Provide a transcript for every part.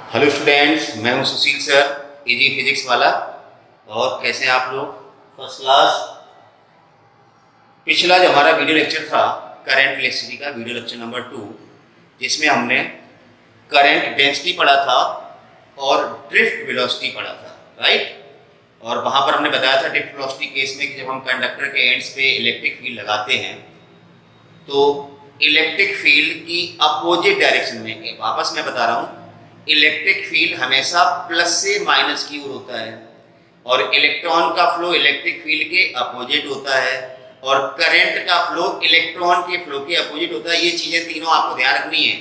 Hello students, मैं हूं सुशील sir, easy physics वाला। और कैसे हैं आप लोग? First class. पिछला जो हमारा वीडियो लेक्चर था करंट इलेक्ट्रिसिटी का, वीडियो लेक्चर नंबर 2, जिसमें हमने करंट डेंसिटी पढ़ा था और ड्रिफ्ट वेलोसिटी पढ़ा था, राइट। और वहाँ पर हमने बताया था ड्रिफ्ट वेलोसिटी केस में कि जब हम कंडक्टर के एंड्स पे इलेक्ट्रिक फील्ड लगाते हैं तो इलेक्ट्रिक फील्ड की अपोजिट डायरेक्शन में, वापस मैं बता रहा हूँ, इलेक्ट्रिक फील्ड हमेशा प्लस से माइनस की ओर होता है और इलेक्ट्रॉन का फ्लो इलेक्ट्रिक फील्ड के अपोजिट होता है और करंट का फ्लो इलेक्ट्रॉन के फ्लो के अपोजिट होता है। ये चीज़ें तीनों आपको ध्यान रखनी है।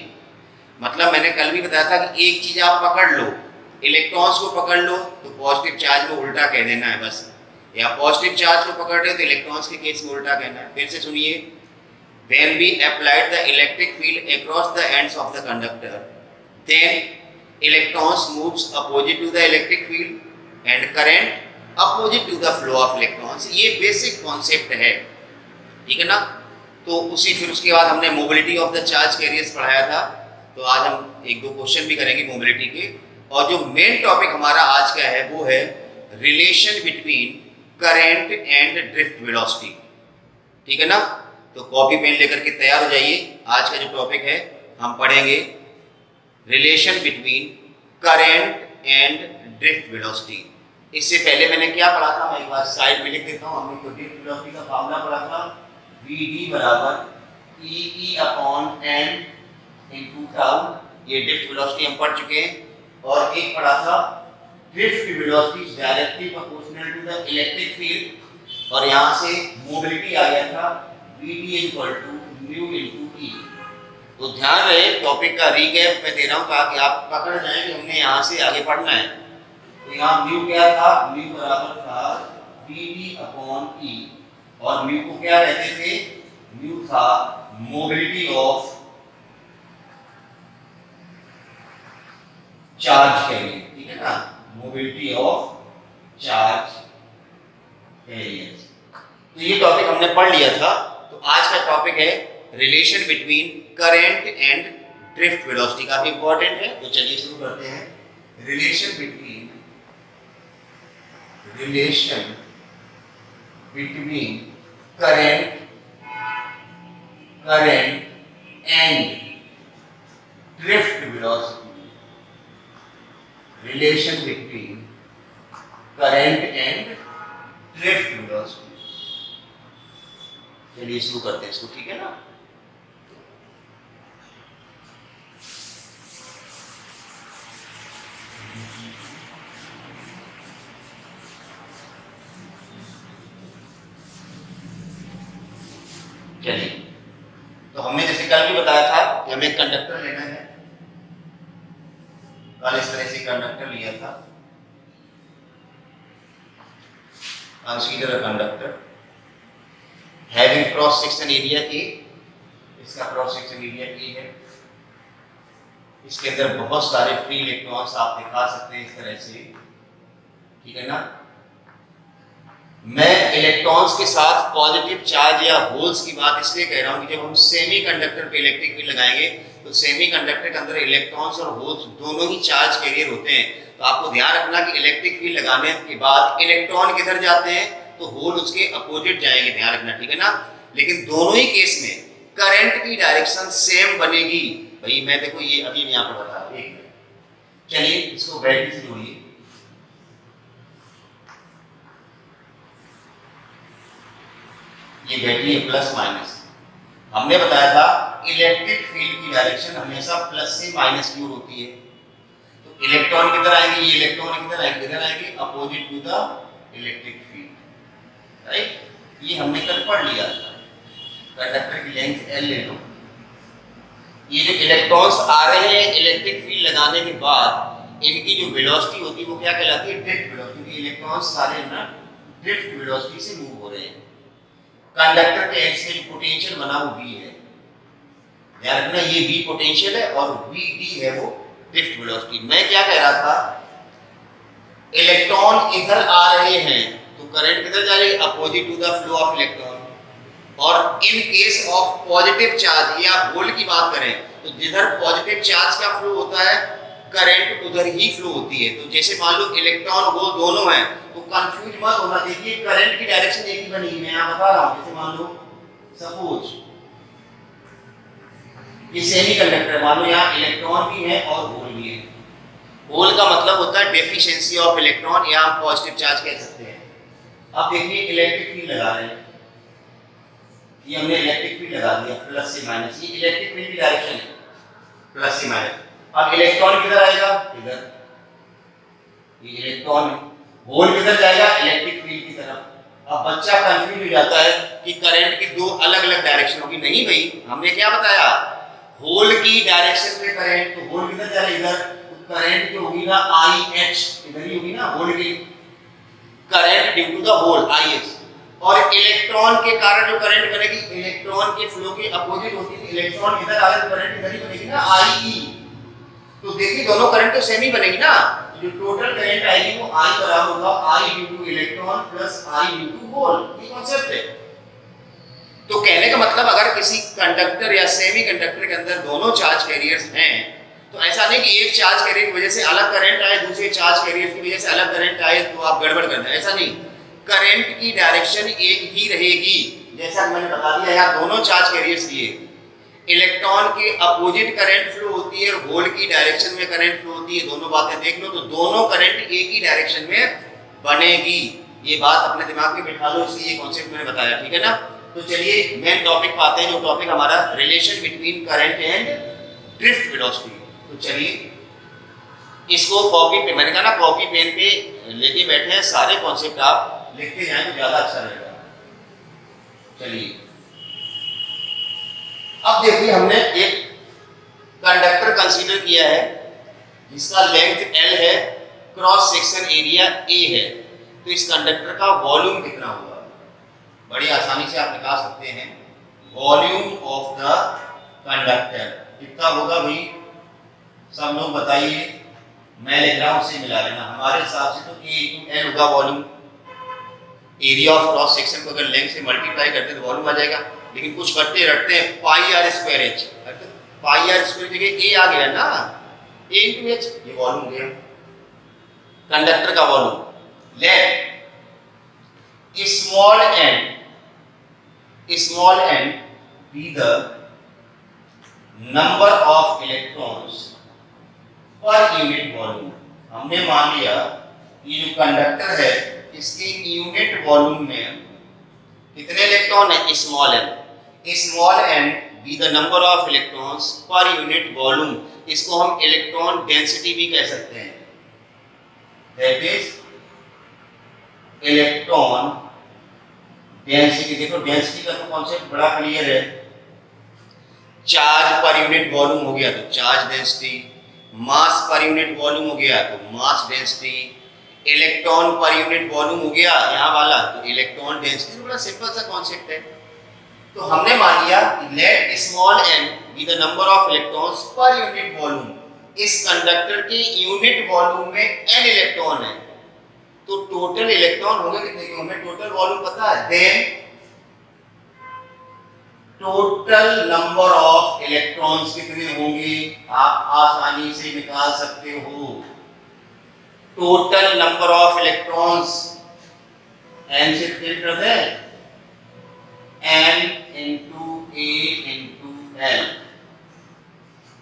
मतलब मैंने कल भी बताया था कि एक चीज़ आप पकड़ लो, इलेक्ट्रॉन्स को पकड़ लो तो पॉजिटिव चार्ज में उल्टा कह देना है बस, या पॉजिटिव चार्ज को पकड़ रहे हो तो इलेक्ट्रॉन्स के केस में उल्टा कहना है। फिर से सुनिए, when we applied the electric field across the ends of the conductor, then electrons moves opposite to the electric field and current opposite to the flow of electrons। ये बेसिक कॉन्सेप्ट है, ठीक है ना। तो उसी फिर उसके बाद हमने mobility of the charge carriers पढ़ाया था। तो आज हम एक दो क्वेश्चन भी करेंगे मोबिलिटी के, और जो मेन टॉपिक हमारा आज का है वो है relation between current and drift velocity, ठीक है ना। तो कॉपी पेन लेकर के तैयार हो जाइए। आज का जो टॉपिक है हम पढ़ेंगे relation between current and drift velocity. इससे पहले मैंने क्या पढ़ा था, मैं एक बार साइड में लिख देता हूँ। हमने तो ड्रिफ्ट वेलोसिटी का फार्मूला पढ़ा था, Vd बराबर E upon n into tau. ये ड्रिफ्ट वेलोसिटी हम पढ़ चुके हैं। और एक पढ़ा था drift velocity directly proportional to the electric field, और यहाँ से मोबिलिटी आ गया था Vd equal to mu into E। तो ध्यान रहे, टॉपिक का रीकैप मैं दे रहा हूँ ताकि आप पकड़ जाएं कि हमने यहाँ से आगे पढ़ना है। तो यहाँ म्यू क्या था, म्यू बराबर था Vd अपॉन E, और म्यू को क्या कहते थे, म्यू था मोबिलिटी ऑफ चार्ज कैरियर, ठीक है ना, मोबिलिटी ऑफ चार्ज कैरियर। तो ये टॉपिक हमने पढ़ लिया था। तो आज का टॉपिक है relation between current and drift velocity, काफी इंपॉर्टेंट है। तो चलिए शुरू करते हैं। Relation between current and drift velocity, relation between current and drift velocity. चलिए शुरू करते हैं इसको, ठीक है ना। चलिए, तो हमने जैसे कल भी बताया था कि हमें कंडक्टर लेना है। कल इस तरह से कंडक्टर लिया था। Consider a conductor having cross section area A, इसका क्रॉस सेक्शन एरिया ए है। इसके अंदर बहुत सारे फ्री इलेक्ट्रॉन्स आप दिखा सकते हैं इस तरह से, ठीक है ना। मैं इलेक्ट्रॉन्स के साथ पॉजिटिव चार्ज या होल्स की बात इसलिए कह रहा हूं कि जब हम सेमी कंडक्टर पे इलेक्ट्रिक फील्ड लगाएंगे तो सेमी कंडक्टर के अंदर इलेक्ट्रॉन्स और होल्स दोनों ही चार्ज कैरियर होते हैं। तो आपको ध्यान रखना कि इलेक्ट्रिक फील्ड लगाने के बाद इलेक्ट्रॉन किधर जाते हैं तो होल उसके अपोजिट जाएंगे, ध्यान रखना, ठीक है ना। लेकिन दोनों ही केस में करंट की डायरेक्शन सेम बनेगी। भाई मैं देखो ये अभी यहाँ पर बता रहा हूँ। चलिए इसको बैटरी से जोड़िए। ये बैटरी है प्लस माइनस। हमने बताया था इलेक्ट्रिक फील्ड की डायरेक्शन हमेशा प्लस से माइनस की ओर होती है। तो इलेक्ट्रॉन किधर आएंगे, ये इलेक्ट्रॉन किधर आएंगे, किधर आएंगे, opposite to the electric field, right. ये हमने कल पढ़ लिया था। कंडक्टर की लेंथ L ले लो। ये जो इलेक्ट्रॉन्स आ रहे हैं इलेक्ट्रिक फील्ड लगाने के बाद, इनकी जो वेलोसिटी होती है वो क्या कहलाती है, ड्रिफ्ट वेलोसिटी, क्योंकि इलेक्ट्रॉन्स सारे ना ड्रिफ्ट वेलोसिटी से मूव हो रहे हैं। कंडक्टर के एंड से जो पोटेंशियल बना वो V है, ध्यान रखना, ये V पोटेंशियल है और Vd है वो ड्रिफ्ट वेलोसिटी। मैं क्या कह रहा था, इलेक्ट्रॉन इधर आ रहे हैं तो करंट किधर जा रही है, opposite to the flow of electron. और in case of positive charge या होल की बात करें तो जिधर पॉजिटिव चार्ज का फ्लो होता है करंट उधर ही फ्लो होती है। तो जैसे मान लो इलेक्ट्रॉन होल दोनों हैं तो कंफ्यूज मत होना, देखिए करंट की डायरेक्शन एक ही बनी, मैं यहाँ बता रहा हूँ। जैसे मान लो सपोज ये सेमीकंडक्टर, मान लो यहाँ इलेक्ट्रॉन भी है और होल भी है। होल का मतलब होता है डेफिशिएंसी ऑफ इलेक्ट्रॉन, या हम पॉजिटिव चार्ज कह सकते हैं। अब देखिए इलेक्ट्रिक फील्ड लगा रहे हैं, ये हमने इलेक्ट्रिक फील्ड लगा दिया प्लस से माइनस, ये इलेक्ट्रिक फील्ड की डायरेक्शन है प्लस से माइनस। अब इलेक्ट्रॉन किधर आएगा, इधर, ये इलेक्ट्रॉन है। होल किधर जाएगा, इलेक्ट्रिक फील्ड की तरफ। अब बच्चा कंफ्यूज हो जाता है कि करंट की दो अलग अलग डायरेक्शन होगी। नहीं भाई, हमने क्या बताया, होल की डायरेक्शन में करंट, तो होल किधर जा रहा है, इधर, तो करंट जो होगी ना IH, इधर ही होगी ना होल की current due to the hole IH। और इलेक्ट्रॉन के कारण जो करंट बनेगी, इलेक्ट्रॉन के फ्लो के अपोजिट होती है। इलेक्ट्रॉन इधर आ रहा है तो करंट इधर ही बनेगी ना IE। तो देखिए दोनों करंट तो सेम ही बनेगी ना, जो टोटल करंट आएगी वो I बराबर होगा I due to electron plus I due to hole. ये कांसेप्ट है। तो कहने का मतलब अगर किसी कंडक्टर या सेमीकंडक्टर के अंदर दोनों चार्ज कैरियर्स हैं, तो ऐसा नहीं कि एक चार्ज कैरियर की वजह से अलग करंट आए, दूसरे चार्ज कैरियर की वजह से अलग करंट आए तो आप गड़बड़ कर दें, ऐसा नहीं। करंट की डायरेक्शन एक ही रहेगी। जैसा मैंने बता दिया, यहाँ दोनों चार्ज कैरियर्स लिए, इलेक्ट्रॉन के अपोजिट करंट फ्लो होती है और होल की डायरेक्शन में करंट फ्लो होती है। दोनों बातें देख लो, तो दोनों करंट एक ही डायरेक्शन में बनेगी। ये बात अपने दिमाग में बिठा लो, इसलिए ये कॉन्सेप्ट मैंने बताया, ठीक है ना। तो चलिए मेन टॉपिक पे आते हैं, जो टॉपिक हमारा relation between current and drift velocity. तो चलिए इसको कॉपी पे, मैंने कहा ना कॉपी पेन पे लेके बैठे हैं, सारे कॉन्सेप्ट आप लिखते जाएं तो ज्यादा अच्छा रहेगा। चलिए अब देखिए, हमने एक कंडक्टर कंसीडर किया है जिसका लेंथ L है, क्रॉस सेक्शन एरिया A है। तो इस कंडक्टर का वॉल्यूम कितना होगा, बड़ी आसानी से आप निकाल सकते हैं। वॉल्यूम ऑफ द कंडक्टर कितना होगा भाई, सब लोग बताइए। मैं लिख रहा हूं, उससे मिला लेना। हमारे हिसाब से तो A × L होगा volume. Area of cross section को अगर लेंथ से मल्टीप्लाई करते हैं तो वॉल्यूम आ जाएगा। लेकिन कुछ करते रटते हैं πr²h, πr² जगह A आ गया ना, A × h, ये वॉल्यूम हो गया कंडक्टर का volume. Let small n be the number of electrons per unit volume। हमने मान लिया ये जो कंडक्टर है इसके यूनिट वॉल्यूम में कितने इलेक्ट्रॉन है, small n be the number of electrons per unit volume। इसको हम इलेक्ट्रॉन डेंसिटी भी कह सकते हैं, that is इलेक्ट्रॉन डेंसिटी। देखो डेंसिटी का तो कॉन्सेप्ट बड़ा क्लियर है, चार्ज पर यूनिट वॉल्यूम हो गया तो चार्ज डेंसिटी, मास पर यूनिट वॉल्यूम हो गया तो mass density, electron per unit volume हो गया यहाँ वाला तो इलेक्ट्रॉन डेंसिटी। बड़ा सिंपल सा कॉन्सेप्ट है। तो हमने मान लिया let small n be the number of electrons per unit volume. इस कंडक्टर के यूनिट वॉल्यूम में n इलेक्ट्रॉन है, तो टोटल इलेक्ट्रॉन होंगे कितने, हमें टोटल वॉल्यूम पता है। Then total number of electrons कितने होंगे, आप आसानी से निकाल सकते हो। Total number of electrons n से डिवाइड कर दे, n × A × L,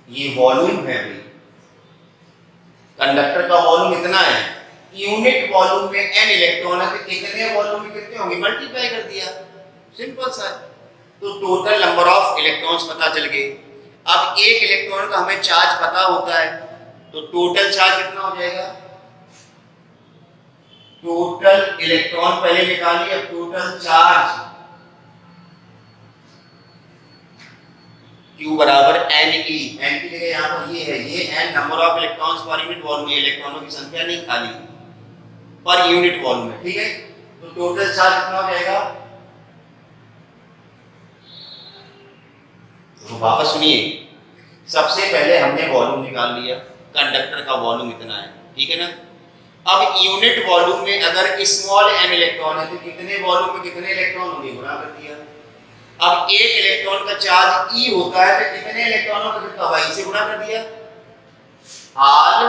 ये वॉल्यूम है भाई। कंडक्टर का वॉल्यूम इतना है, यूनिट वॉल्यूम में n इलेक्ट्रॉन है तो इतने वॉल्यूम में कितने होंगे, मल्टीप्लाई कर दिया, सिंपल सा। तो टोटल नंबर ऑफ इलेक्ट्रॉन्स पता चल गए। अब एक इलेक्ट्रॉन का हमें चार्ज पता होता है, तो टोटल चार्ज कितना हो जाएगा, टोटल इलेक्ट्रॉन पहले निकालिए, अब टोटल चार्ज Q बराबर NE, n की जगह यहाँ पर ये है, ये n number of electrons per unit volume है, इलेक्ट्रॉनों की संख्या नहीं खाली पर यूनिट वॉल्यूम है, ठीक है। तो टोटल चार्ज कितना हो जाएगा, तो वापस सुनिए। सबसे पहले हमने वॉल्यूम निकाल लिया, कंडक्टर का वॉल्यूम इतना है, ठीक है ना। अब यूनिट वॉल्यूम में अगर स्मॉल n इलेक्ट्रॉन है तो कितने वॉल्यूम में कितने इलेक्ट्रॉन होंगे, गुणा कर दिया। अब एक इलेक्ट्रॉन का चार्ज E होता है तो कितने इलेक्ट्रॉनों का कितना होगा, E से गुणा कर दिया। आल,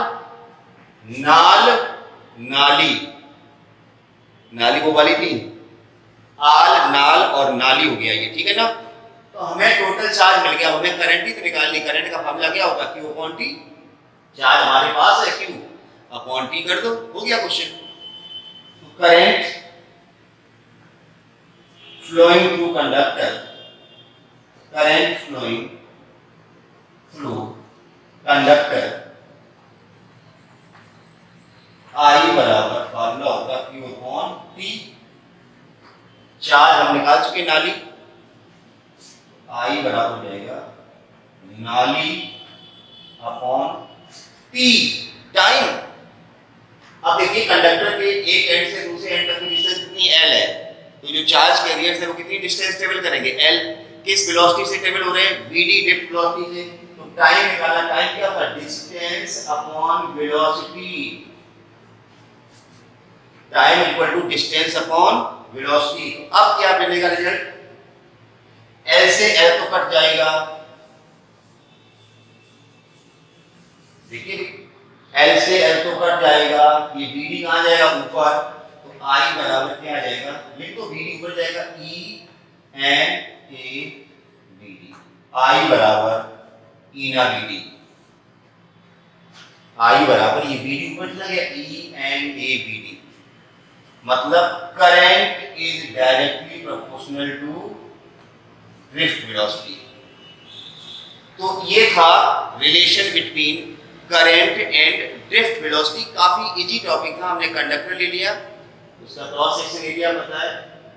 नाल, नाली, नाली वो वाली थी, आल, नाल और नाली हो गया ये, ठीक है ना। तो हमें टोटल चार्ज मिल गया, हमें करंट ही तो निकालनी, करंट का फॉर्मूला क्या होगा, Q अपॉन T, चार्ज हमारे पास है Q अपॉन T कर दो, हो गया क्वेश्चन। तो current flowing through conductor, current flowing through conductor I बराबर फॉर्मूला होगा Q अपॉन T, चार्ज हम निकाल चुके नाली, I बराबर हो जाएगा नाली अपॉन T, टाइम। अब देखिए कंडक्टर के एक एंड से दूसरे एंड तक की डिस्टेंस कितनी L है, तो जो चार्ज कैरियर्स है वो कितनी डिस्टेंस ट्रेवल करेंगे, L, किस वेलोसिटी से ट्रेवल हो रहे हैं, vd, ड्रिफ्ट वेलोसिटी से। तो टाइम निकालना, टाइम क्या होता है, distance upon velocity, time equal to distance upon velocity. अब क्या मिलेगा रिजल्ट, L से L तो कट जाएगा, देखिए L से L तो कट जाएगा, ये BD कहां जाएगा ऊपर, तो I बराबर क्या आ जाएगा, लिख दो, BD ऊपर जाएगा, E and A BD, I बराबर E ना BD, I बराबर ये BD ऊपर चला गया, E एंड A BD, मतलब current is directly proportional to drift velocity. तो ये था relation between current and drift velocity, काफी इजी टॉपिक था। हमने कंडक्टर ले लिया, उसका क्रॉस सेक्शन एरिया पता है,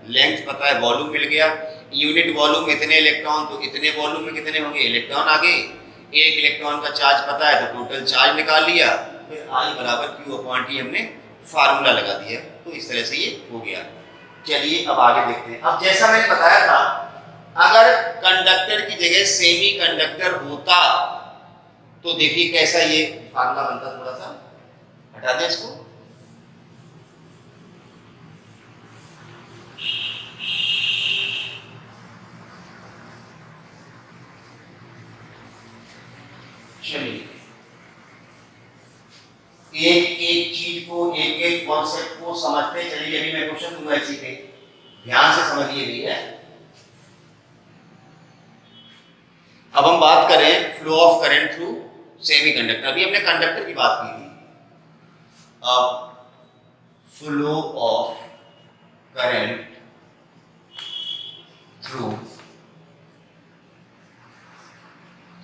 लेंथ पता है, वॉल्यूम मिल गया, यूनिट वॉल्यूम इतने इलेक्ट्रॉन, तो इतने वॉल्यूम में कितने होंगे इलेक्ट्रॉन आगे, एक इलेक्ट्रॉन का चार्ज पता है तो टोटल चार्ज निकाल लिया, फिर I बराबर Q अपॉन T हमने फार्मूला लगा दिया, तो इस तरह से ये हो गया। चलिए अब आगे देखते हैं। अब जैसा मैंने बताया था, अगर कंडक्टर की जगह सेमी कंडक्टर होता तो देखिए कैसा ये फार्मूला बनता, थोड़ा सा हटा दें इसको, चलिए एक एक चीज को, एक एक कॉन्सेप्ट को समझते चलिए। अभी मैं क्वेश्चन दूंगा इसी पे, ध्यान से समझिए भी है। अब हम बात करें flow of current through semi conductor, अभी हमने कंडक्टर की बात की थी, अब flow of current through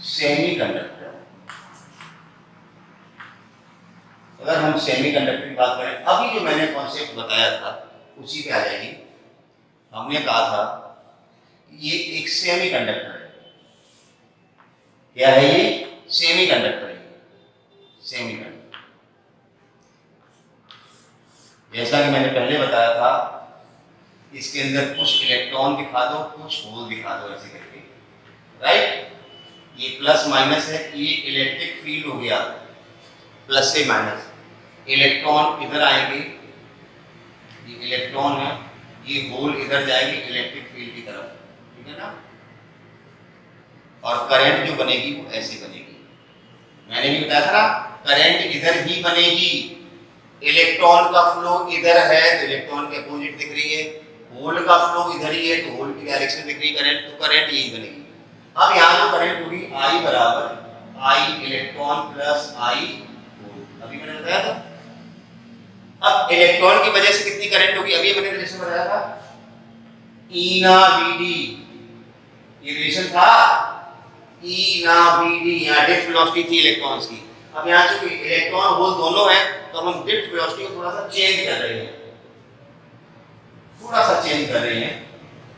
semi conductor. अगर हम सेमी कंडक्टर की बात करें, अभी जो मैंने कॉन्सेप्ट बताया था उसी पे आ जाएगी। हमने कहा था ये एक सेमी कंडक्टर है, क्या है ये, सेमी कंडक्टर है, सेमी कंडक्टर। जैसा कि मैंने पहले बताया था, इसके अंदर कुछ इलेक्ट्रॉन दिखा दो, कुछ होल दिखा दो, ऐसे करके, राइट। ये प्लस माइनस है, ये इलेक्ट्रिक फील्ड हो गया, प्लस से माइनस, इलेक्ट्रॉन इधर आएंगे, ये इलेक्ट्रॉन है, ये होल इधर जाएंगे इलेक्ट्रिक फील्ड की तरफ, ठीक है ना। और करंट जो बनेगी वो ऐसे बनेगी, मैंने भी बताया था ना, करंट इधर ही बनेगी, इलेक्ट्रॉन का फ्लो इधर है तो इलेक्ट्रॉन के अपोजिट दिख रही है, होल का फ्लो इधर ही है तो होल की डायरेक्शन दिख रही है करंट, तो करंट यही बनेगी। अब यहाँ जो करंट होगी I बराबर I electron plus I hole, अभी मैंने बताया था। अब इलेक्ट्रॉन की वजह से कितनी करंट होगी, अभी मैंने रिलेशन बताया था, E ना BD, ये रिलेशन था E ना BD, यहाँ ड्रिफ्ट वेलोसिटी थी इलेक्ट्रॉन्स की। अब यहाँ चूंकि इलेक्ट्रॉन होल दोनों है तो हम ड्रिफ्ट वेलोसिटी को थोड़ा सा चेंज कर रहे हैं, थोड़ा सा चेंज कर रहे हैं,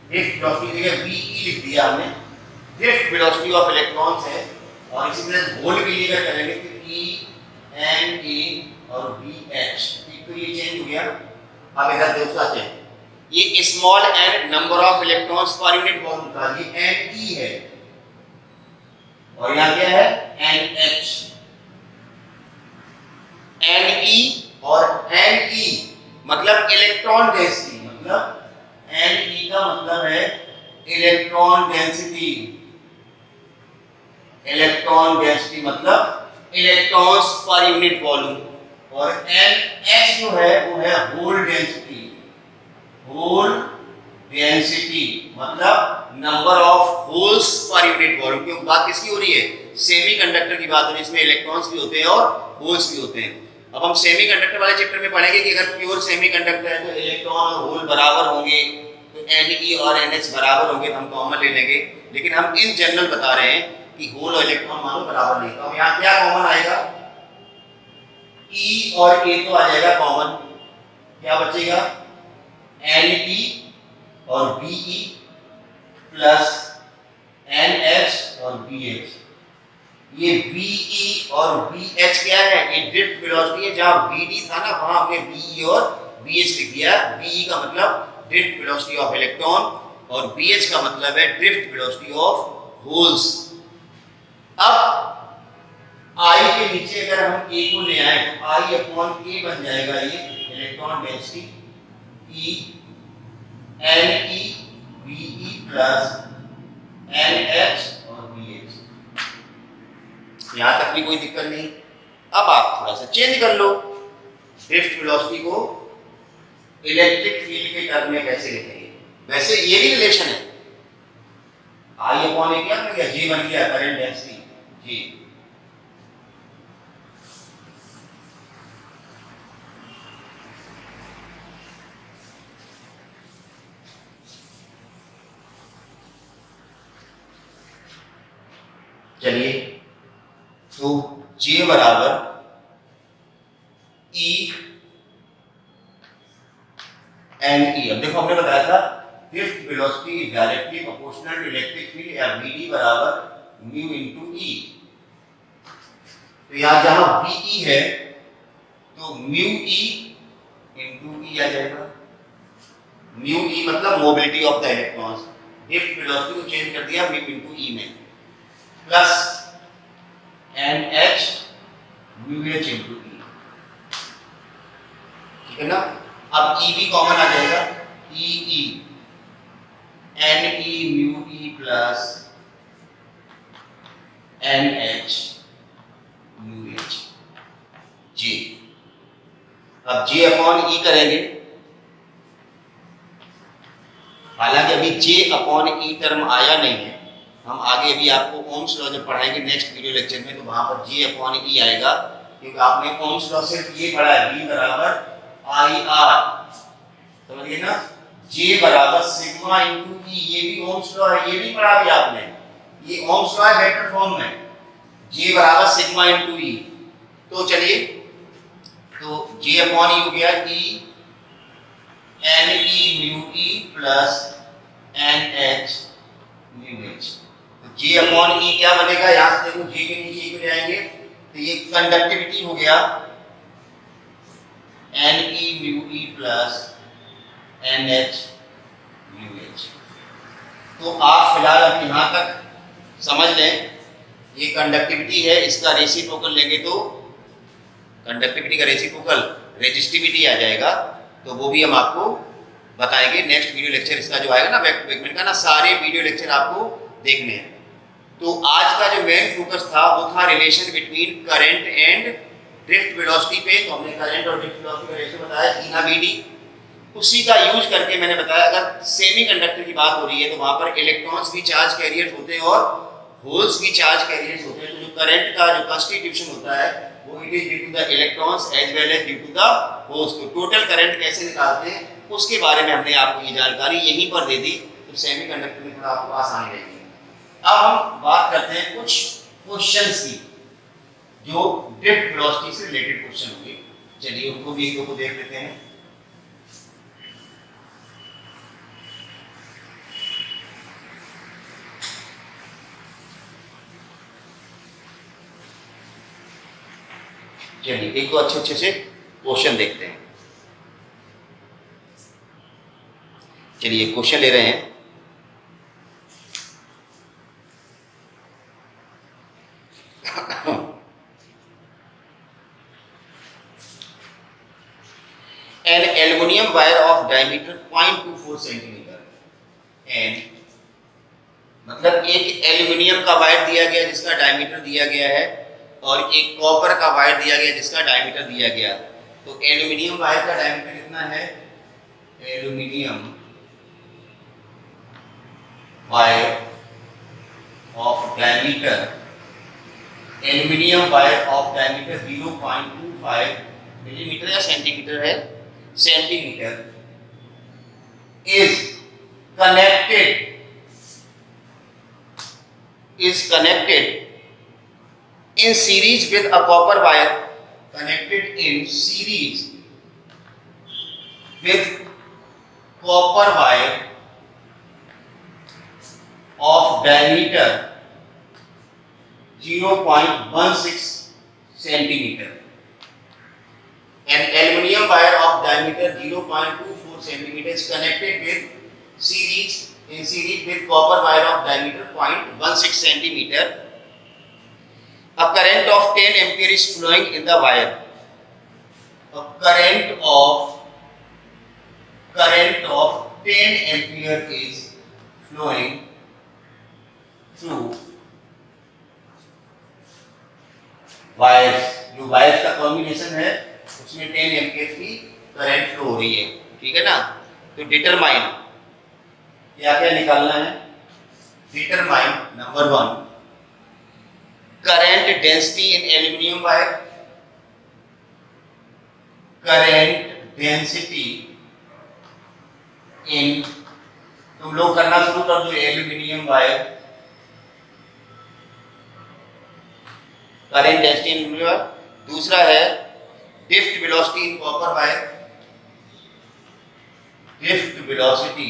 ड्रिफ्ट वेलोसिटी की जगह VE लिख दिया हमने, ड्रिफ्ट वेलोसिटी ऑफ इलेक्ट्रॉन्स है, और इसी तरह होल के लिए क्या करेंगे कि E एंड A और BH, तो ये चेंज हो गया। अब इधर दूसरा चेंज, ये small n number of electrons per unit volume था, ये Ne है, और यहाँ क्या है NH, Ne और Ne मतलब इलेक्ट्रॉन डेंसिटी, मतलब Ne का मतलब है इलेक्ट्रॉन डेंसिटी, इलेक्ट्रॉन डेंसिटी मतलब इलेक्ट्रॉन्स पर यूनिट वॉल्यूम, और NH जो है वो है होल डेंसिटी। होल डेंसिटी मतलब number of holes per unit volume. क्योंकि बात किसकी हो रही है? सेमीकंडक्टर की बात हो रही है, इसमें इलेक्ट्रॉन्स भी होते हैं और होल्स भी होते हैं। अब हम सेमीकंडक्टर वाले चैप्टर में पढ़ेंगे कि अगर प्योर सेमीकंडक्टर है तो इलेक्ट्रॉन और होल बराबर होंगे, तो Ne और NH बराबर होंगे, तो हम कॉमन ले लेंगे। लेकिन हम इन जनरल बता रहे हैं कि होल और इलेक्ट्रॉन मानो बराबर नहीं। तो अब यहाँ क्या कॉमन आएगा? E और A तो आ जाएगा कॉमन, क्या बचेगा? Ne और Be प्लस NH और BH। ये Be और BH क्या है? ये ड्रिफ्ट वेलोसिटी है। जहां Vd था ना वहां हमने Be और BH लिख दिया। Be का मतलब ड्रिफ्ट वेलोसिटी ऑफ इलेक्ट्रॉन और BH का मतलब है ड्रिफ्ट वेलोसिटी ऑफ होल्स। अब I के नीचे अगर हम A को ले आए तो I अपॉन A बन जाएगा ये electron density E Ne Be plus NH और BH। यहां तक भी कोई दिक्कत नहीं। अब आप थोड़ा सा चेंज कर लो, ड्रिफ्ट वेलोसिटी को इलेक्ट्रिक फील्ड के टर्म में कैसे लिखेंगे? वैसे ये भी रिलेशन है, I अपॉन A क्या बन गया? J बन गया करंट डेंसिटी J। चलिए, तो J बराबर E Ne। अब देखो हमने बताया था drift velocity is directly proportional to electric field, या Vd बराबर म्यू इनटू E। तो यहाँ जहां Ve है तो म्यू E इनटू E आ जाएगा। म्यू E मतलब mobility of the electrons. Drift velocity को चेंज कर दिया म्यू इनटू E में, plus NH mu H into E। ठीक है ना? अब E भी कॉमन आ जाएगा, E Ne mu E plus NH mu H J। अब J अपॉन E करेंगे, हालांकि अभी J अपॉन E टर्म आया नहीं है। हम आगे अभी आपको ओम्स लॉ जब पढ़ाएंगे नेक्स्ट वीडियो लेक्चर में, तो वहां पर J अपॉन E आएगा, क्योंकि आपने ओम्स लॉ सिर्फ ये पढ़ा है, V बराबर IR, समझिए ना? J बराबर सिग्मा इनटू E, ये भी ओम्स लॉ है, ये भी पढ़ा भी आपने। ये ओम्स लॉ है वेक्टर फॉर्म में, J बराबर सिग्मा इनटू E। तो चलिए, तो J अपॉन E हो गया E Ne mu E plus NH mu H। तो J अपॉन E क्या बनेगा? यहां से देखो J के नीचे E को ले आएंगे तो ये कंडक्टिविटी हो गया Ne mu E plus NH mu H। तो आप फिलहाल अब यहां तक समझ लें, ये कंडक्टिविटी है, इसका रेसिप्रोकल लेंगे तो कंडक्टिविटी का रेसिप्रोकल रेजिस्टिविटी आ जाएगा। तो वो भी हम आपको बताएंगे नेक्स्ट वीडियो लेक्चर। इसका जो आएगा ना वेक्टर का ना, सारे वीडियो लेक्चर आपको देखने हैं। तो आज का जो मेन फोकस था वो था relation between current and drift velocity पे। तो हमने करंट और ड्रिफ्ट वेलोसिटी का रेशियो बताया E/Vd। उसी का यूज करके मैंने बताया अगर सेमीकंडक्टर की बात हो रही है तो वहां पर इलेक्ट्रॉन्स भी चार्ज कैरियर्स होते हैं और होल्स भी चार्ज कैरियर्स होते हैं। तो जो करंट का जो कॉन्स्टिट्यूशन होता है वो it is due to the electrons as well as due to the holes. तो टोटल करंट कैसे निकालते हैं उसके बारे में हमने आपको ये जानकारी यहीं पर दे दी, तो सेमीकंडक्टर में थोड़ा आपको आसानी रहेगी। अब हम बात करते हैं कुछ क्वेश्चंस की जो ड्रिफ्ट वेलोसिटी से रिलेटेड क्वेश्चन होंगे। चलिए उनको भी एक दो को देख लेते हैं। चलिए एक दो अच्छे से क्वेश्चन देखते हैं। चलिए क्वेश्चन ले रहे हैं। An aluminum wire of diameter 0.24 centimetre and मतलब एक एल्यूमिनियम का वायर दिया गया जिसका डायमीटर दिया गया है और एक कॉपर का वायर दिया गया जिसका डायमीटर दिया गया। तो एल्यूमिनियम वायर का डायमीटर कितना है? Aluminium wire of diameter, aluminium wire of diameter 0.25 millimetre या सेंटीमीटर है, centimetre, is connected in series with a copper wire, connected in series with copper wire of diameter 0.16 centimeter. An aluminium wire of diameter 0.24 centimeter is connected in series with copper wire of diameter 0.16 centimeter. A current of 10 ampere is flowing in the wire. A current of 10 ampere is flowing through wires. जो wires का combination है उसमें 10 ampere की current flow हो रही है, ठीक है ना। तो डिटरमाइन, क्या क्या निकालना है? Determine number 1 current density in aluminium wire, current density इन, तुम लोग करना शुरू कर दो, aluminium wire, current density in aluminium wire. दूसरा है drift velocity in copper wire, drift velocity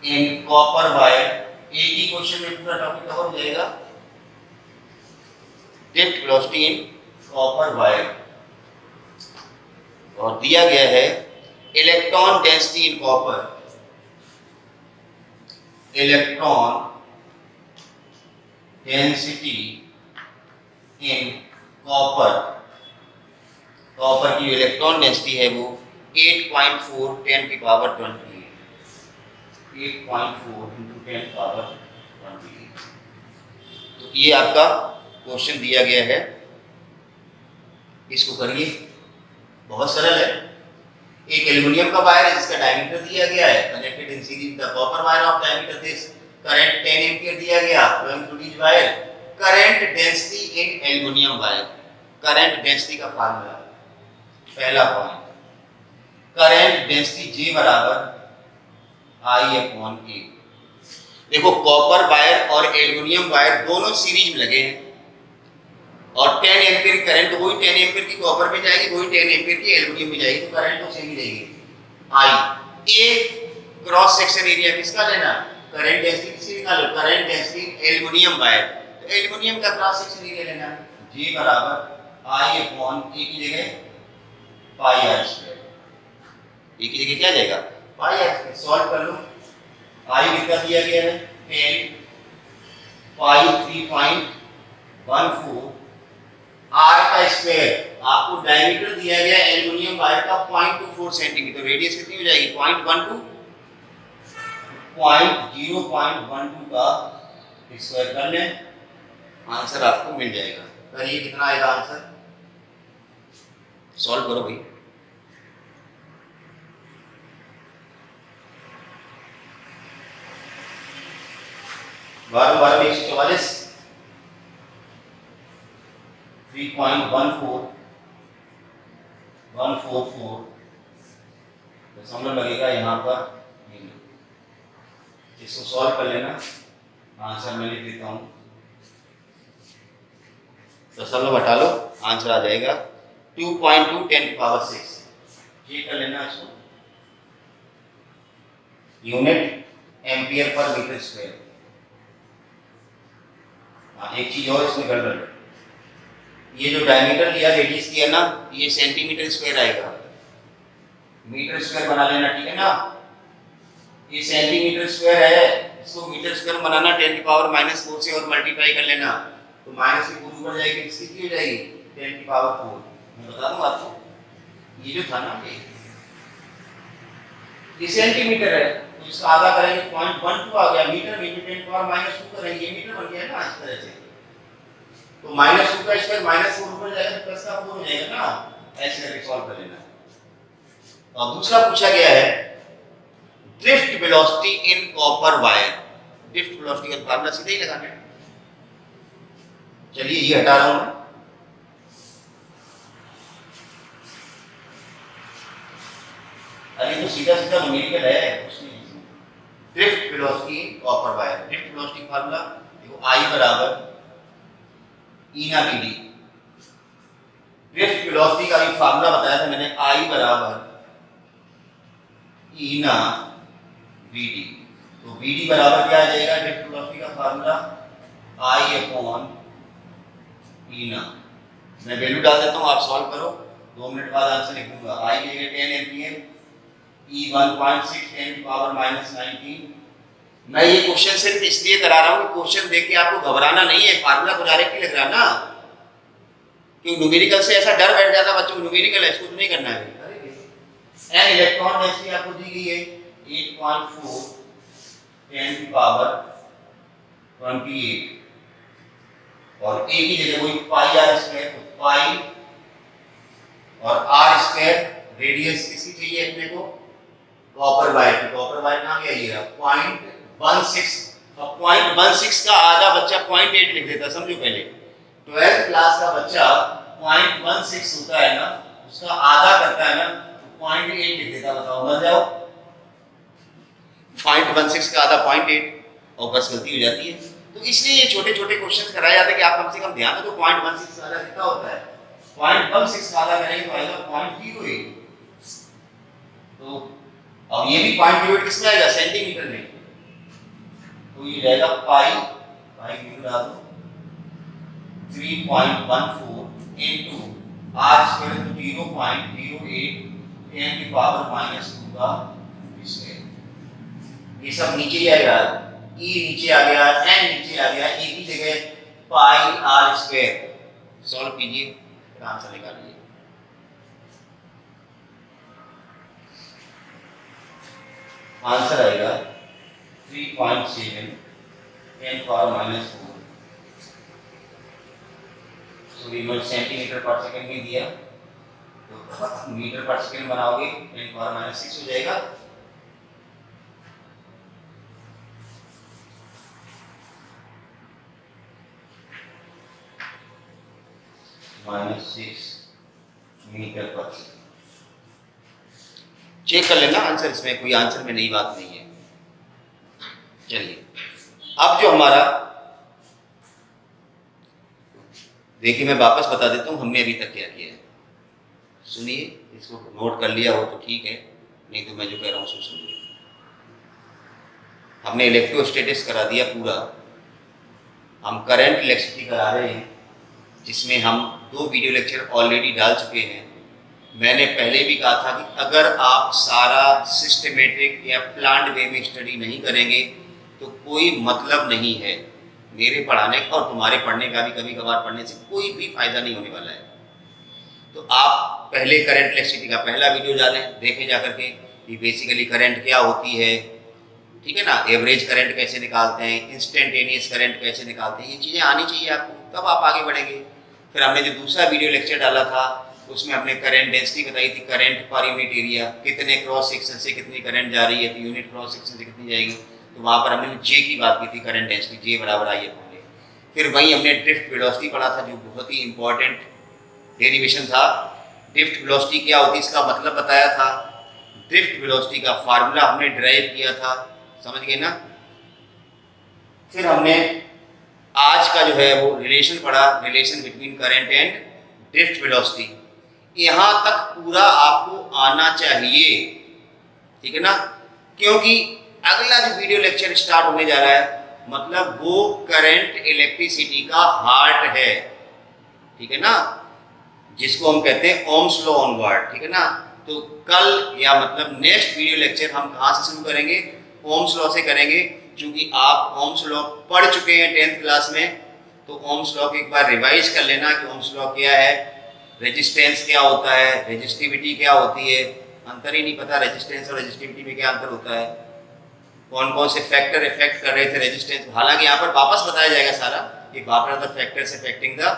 in copper wire. एक ही क्वेश्चन में पूरा टॉपिक कवर हो जाएगा। Drift velocity in copper wire. और दिया गया है electron density in copper, electron density in copper, copper की इलेक्ट्रॉन डेंसिटी है वो 8.4 10 की पावर 28, 8.4 × 10 पावर 28। तो ये आपका क्वेश्चन दिया गया है, इसको करिए, बहुत सरल है। एक एल्यूमिनियम का वायर है जिसका डायमीटर दिया गया है, connected in series the copper wire of diameter this, current 10 ampere दिया गया, flowing through this wire. Current density in aluminium wire, current density का फार्मूला, पहला पॉइंट, करंट डेंसिटी J बराबर I/A। देखो कॉपर वायर और एल्यूमिनियम वायर दोनों series में लगे हैं और 10 एम्पीयर की करंट, वही 10 एम्पीयर की कॉपर में जाएगी, वही 10 एम्पीयर की एल्यूमिनियम में जाएगी, तो करंट तो सेम ही रहेगी। I एक क्रॉस सेक्शन एरिया किसका लेना? करंट डेंसिटी किसकी निकालो? करंट डेंसिटी एल्यूमिनियम वायर, तो एल्यूमिनियम का क्रॉस सेक्शन एरिया लेना। J बराबर I/A की जगह πr², ए की जगह क्या जाएगा? πr²। सॉल्व कर लो। I कितना दिया गया है? 10, पाई 3.14, r का स्क्वायर, आपको डायमीटर दिया गया एल्यूमिनियम वायर का 0.24 सेंटीमीटर, रेडियस कितनी हो जाएगी? 0.12, 0.12 का स्क्वायर कर लें, आंसर आपको मिल जाएगा। करिए कितना आएगा आंसर, सॉल्व करो भाई। बारह 144, 3.14, 144 दशमलव लगेगा यहाँ पर, इसको सॉल्व कर लेना, आंसर मैं लिख देता हूँ, दशमलव हटा लो, आंसर आ जाएगा 2.2 10 की पावर 6। ये कर लेना इसको, unit ampere per metre square. एक चीज और इसमें गड़बड़ है, ये जो डायमीटर लिया, रेडियस दिया ना, ये सेंटीमीटर स्क्वायर आएगा, मीटर स्क्वायर बना लेना, ठीक है ना। ये सेंटीमीटर स्क्वायर है, इसको मीटर स्क्वायर बनाना 10 की पावर -4 से और मल्टीप्लाई कर लेना, तो माइनस की पूरी ऊपर जाएगी, इसकी कितनी हो जाएगी? 10 की पावर 4। मैं बता दूं आपको, ये जो था ना ये सेंटीमीटर है, तो इसका आधा करेंगे 0.12 आ गया, मीटर में 10 की पावर -2 करेंगे, ये मीटर बन गया ना इस तरह से। तो -2 का स्क्वायर -4 ऊपर जाएगा तो प्लस का 4 हो जाएगा ना, ऐसे करके सॉल्व कर लेना। और दूसरा पूछा गया है drift velocity in copper wire. Drift velocity का फार्मूला सीधा ही लगाना है। चलिए ये हटा रहा हूं मैं। अरे तो सीधा सीधा न्यूमेरिकल है कुछ नहीं। Drift velocity in copper wire, drift velocity formula देखो I बराबर E ना BD। ड्रिफ्ट वेलोसिटी का भी फार्मूला बताया था मैंने, I बराबर E ना BD। तो BD बराबर क्या आ जाएगा ड्रिफ्ट वेलोसिटी का फार्मूला I अपॉन E ना। मैं वैल्यू डाल देता हूं, आप सॉल्व करो, 2 मिनट बाद आंसर लिख दूंगा। I की जगह 10 एम्पियर, E 1.6 10 की पावर -19। मैं ये क्वेश्चन सिर्फ इसलिए करा रहा हूं कि क्वेश्चन देख के आपको घबराना नहीं है, फार्मूला को डायरेक्ट ही लग रहा ना, क्योंकि न्यूमेरिकल से ऐसा डर बैठ जाता बच्चों को, न्यूमेरिकल है इसको तो नहीं करना है। एन इलेक्ट्रॉन डेंसिटी आपको दी गई है 8.4 10 की पावर 28 और a की जगह वही पाई आर स्क्वायर, तो पाई और आर स्क्वायर रेडियस किसकी चाहिए अपने को, कॉपर वायर की। कॉपर वायर कहां गया ये 0.16। अब 0.16 का आधा बच्चा 0.8 लिख देता, समझो पहले 12th क्लास का बच्चा 0.16 होता है ना, उसका आधा करता है ना, तो 0.8 लिख देता। बताओ मर जाओ, 0.16 का आधा 0.8 और बस गलती हो जाती है। तो इसलिए ये छोटे छोटे क्वेश्चन कराए जाते हैं कि आप कम से कम ध्यान दो। 0.16 का आधा कितना होता है, 0.16 का आधा करेंगे तो आएगा 0.08। तो अब ये भी 0.08 किसमें आएगा, सेंटीमीटर में, तो ये रहेगा पाई की डाल दो 3.14 इनटू आर स्क्वायर 0.08 10 की पावर -2 का स्क्वायर। ये सब नीचे ही आएगा, E नीचे आ गया, N नीचे आ गया, E की जगह पाई आर स्क्वायर। सॉल्व कीजिए, फिर आंसर निकालिए। आंसर आएगा 3.7 10 पावर -4। तो सेंटीमीटर पर सेकंड में दिया, तो मीटर पर सेकंड बनाओगे 10 पावर -6 हो जाएगा। -6 मीटर पर सेकंड। चेक कर लेना आंसर, इसमें कोई आंसर में नई बात नहीं है। चलिए अब जो हमारा, देखिए मैं वापस बता देता हूं हमने अभी तक क्या किया है। सुनिए, इसको नोट कर लिया हो तो ठीक है, नहीं तो मैं जो कह रहा हूं उसको सुनिए। हमने इलेक्ट्रोस्टैटिक्स करा दिया पूरा, हम करंट इलेक्ट्रिसिटी करा रहे हैं, जिसमें हम 2 वीडियो लेक्चर ऑलरेडी डाल चुके हैं। मैंने पहले भी कहा था कि अगर आप सारा सिस्टमेटिक या प्लान्ड वे में स्टडी नहीं करेंगे तो कोई मतलब नहीं है मेरे पढ़ाने का, और तुम्हारे पढ़ने का भी कभी कभार पढ़ने से कोई भी फायदा नहीं होने वाला है। तो आप पहले करंट इलेक्ट्रिसिटी का पहला वीडियो देखें जा करके कि बेसिकली करंट क्या होती है, ठीक है ना, एवरेज करंट कैसे निकालते हैं, इंस्टेंटेनियस करंट कैसे निकालते हैं, ये चीज़ें आनी चाहिए आपको, तब आप आगे बढ़ेंगे। फिर हमने जो दूसरा वीडियो लेक्चर डाला था उसमें हमने करंट डेंसिटी बताई थी, करंट पर यूनिट एरिया, कितने क्रॉस सेक्शन से कितनी करंट जा रही है, तो यूनिट क्रॉस सेक्शन से कितनी जाएगी, तो वहाँ पर हमने जे की बात की थी, करंट डेंसिटी जे बराबर आई अपॉन ए। फिर वहीं हमने ड्रिफ्ट वेलोसिटी पढ़ा था, जो बहुत ही इंपॉर्टेंट डेरिवेशन था। ड्रिफ्ट वेलोसिटी क्या होती है इसका मतलब बताया था, ड्रिफ्ट वेलोसिटी का फार्मूला हमने ड्राइव किया था, समझ गए ना। फिर हमने आज का जो है वो रिलेशन पढ़ा, relation between current and drift velocity. यहाँ तक पूरा आपको आना चाहिए, ठीक है ना, क्योंकि अगला जो वीडियो लेक्चर स्टार्ट होने जा रहा है मतलब वो करंट इलेक्ट्रिसिटी का हार्ट है, ठीक है ना, जिसको हम कहते हैं ओम्स लॉ ऑन वर्ड, ठीक है ना। तो कल या मतलब नेक्स्ट वीडियो लेक्चर हम कहाँ से शुरू करेंगे, ओम्स लॉ से करेंगे, क्योंकि आप ओम्स लॉ पढ़ चुके हैं 10th क्लास में। तो ओम्स लॉ को एक बार रिवाइज कर लेना कि ओम्स लॉ क्या है, रेजिस्टेंस क्या होता है, रेजिस्टिविटी क्या होती है, अंतर ही नहीं पता रेजिस्टेंस और रेजिस्टिविटी में क्या अंतर होता है, कौन कौन से फैक्टर इफेक्ट कर रहे थे रेजिस्टेंस। हालांकि यहाँ पर वापस बताया जाएगा सारा, if what are the factors affecting the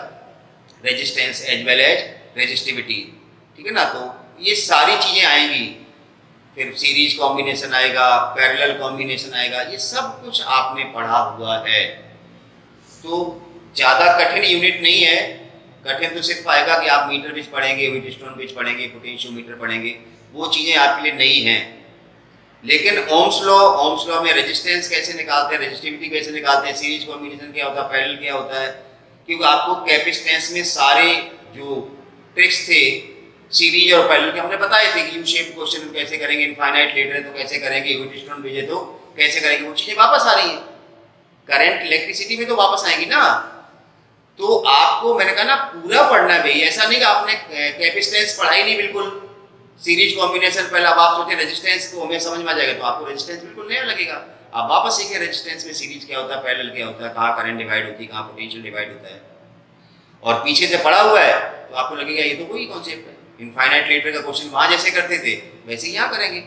resistance as well as resistivity, ठीक है ना। तो ये सारी चीजें आएंगी, फिर सीरीज कॉम्बिनेशन आएगा, पैरेलल कॉम्बिनेशन आएगा, ये सब कुछ आपने पढ़ा हुआ है। तो ज़्यादा कठिन यूनिट नहीं है, कठिन तो सिर्फ आएगा कि आप मीटर बिच पढ़ेंगे, व्हीटस्टोन बिच पढ़ेंगे, पोटेंशियोमीटर पढ़ेंगे, वो चीज़ें आपके लिए नई हैं। लेकिन ओम्स लॉ में रेजिस्टेंस कैसे निकालते हैं, रेजिस्टिविटी कैसे निकालते हैं, सीरीज कॉम्बिनेशन क्या होता है, पैरेलल क्या होता है, क्योंकि आपको कैपेसिटेंस में सारे जो ट्रिक्स थे सीरीज और पैरेलल के हमने बताए थे कि यू शेप क्वेश्चन कैसे करेंगे, इनफाइनाइट लेटर है तो कैसे करेंगे, व्हीटस्टोन ब्रिज है तो कैसे करेंगे, वो चीज़ें वापस आ रही हैं। करंट इलेक्ट्रिसिटी में तो वापस आएंगी ना। तो आपको मैंने कहा ना पूरा पढ़ना है भाई, ऐसा नहीं कि आपने कैपेसिटेंस पढ़ाई नहीं बिल्कुल, सीरीज कॉम्बिनेशन पहले अब आप सोचे रेजिस्टेंस को हमें समझ में आ जाएगा तो आपको रेजिस्टेंस बिल्कुल नया लगेगा। आप वापस सीखे रेजिस्टेंस में सीरीज क्या होता है, पैरेलल क्या होता है, कहाँ करंट डिवाइड होती है, कहाँ पोटेंशियल डिवाइड होता है, और पीछे से पढ़ा हुआ है तो आपको लगेगा ये तो वही कॉन्सेप्ट है, इनफाइनाइट लेटर का क्वेश्चन वहां जैसे करते थे वैसे यहाँ करेंगे।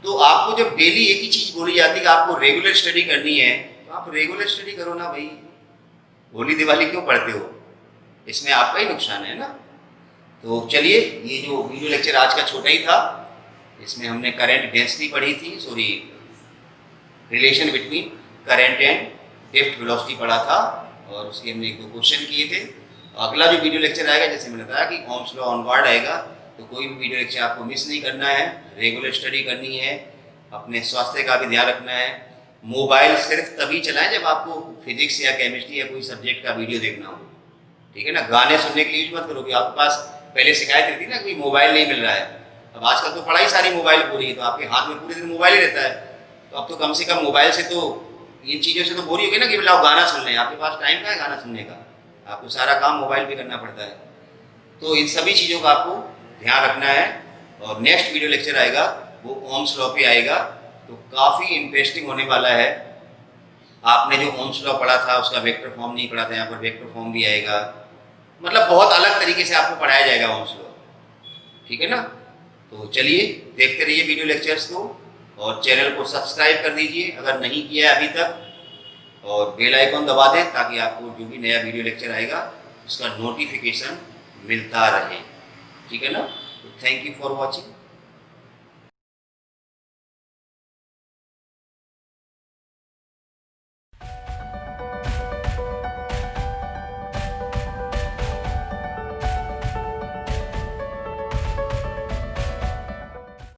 तो आपको जब डेली एक ही चीज बोली जाती है कि आपको रेगुलर स्टडी करनी है तो आप रेगुलर स्टडी करो ना भाई, होली दिवाली क्यों पढ़ते हो, इसमें आपका ही नुकसान है ना। तो चलिए, ये जो वीडियो लेक्चर आज का छोटा ही था, इसमें हमने करंट डेंसिटी पढ़ी थी, sorry relation between current and drift velocity पढ़ा था, और उसके हमने एक दो क्वेश्चन किए थे। अगला जो वीडियो लेक्चर आएगा, जैसे मैंने बताया कि ओम्स लॉ ऑनवर्ड आएगा, तो कोई भी वीडियो लेक्चर आपको मिस नहीं करना है, रेगुलर स्टडी करनी है, अपने स्वास्थ्य का भी ध्यान रखना है। मोबाइल सिर्फ तभी चलाएं जब आपको फिजिक्स या केमिस्ट्री या कोई सब्जेक्ट का वीडियो देखना हो, ठीक है ना। गाने सुनने के लिए यूज मत करो कि आपके पास पहले शिकायत रहती ना कि मोबाइल नहीं मिल रहा है, अब आजकल तो पढ़ाई सारी मोबाइल हो रही है, तो आपके हाथ में पूरे दिन मोबाइल ही रहता है, तो अब तो कम से कम मोबाइल से तो इन चीज़ों से तो बोरी हो गई ना कि लाओ गाना सुन लें, आपके पास टाइम का है गाना सुनने का, आपको सारा काम मोबाइल पे करना पड़ता है। तो इन सभी चीज़ों का आपको ध्यान रखना है, और नेक्स्ट वीडियो लेक्चर आएगा वो ओम्स लॉ पे आएगा, तो काफ़ी इंटरेस्टिंग होने वाला है। आपने जो ओम्स लॉ पढ़ा था उसका वेक्टर फॉर्म नहीं पढ़ा था, यहाँ पर वेक्टर फॉर्म भी आएगा, मतलब बहुत अलग तरीके से आपको पढ़ाया जाएगा ओम्स लॉ, ठीक है ना। तो चलिए देखते रहिए वीडियो लेक्चर्स को, और चैनल को सब्सक्राइब कर दीजिए अगर नहीं किया है अभी तक, और बेल आइकॉन दबा दें ताकि आपको जो भी नया वीडियो लेक्चर आएगा उसका नोटिफिकेशन मिलता रहे, ठीक है ना। तो थैंक यू फॉर वॉचिंग।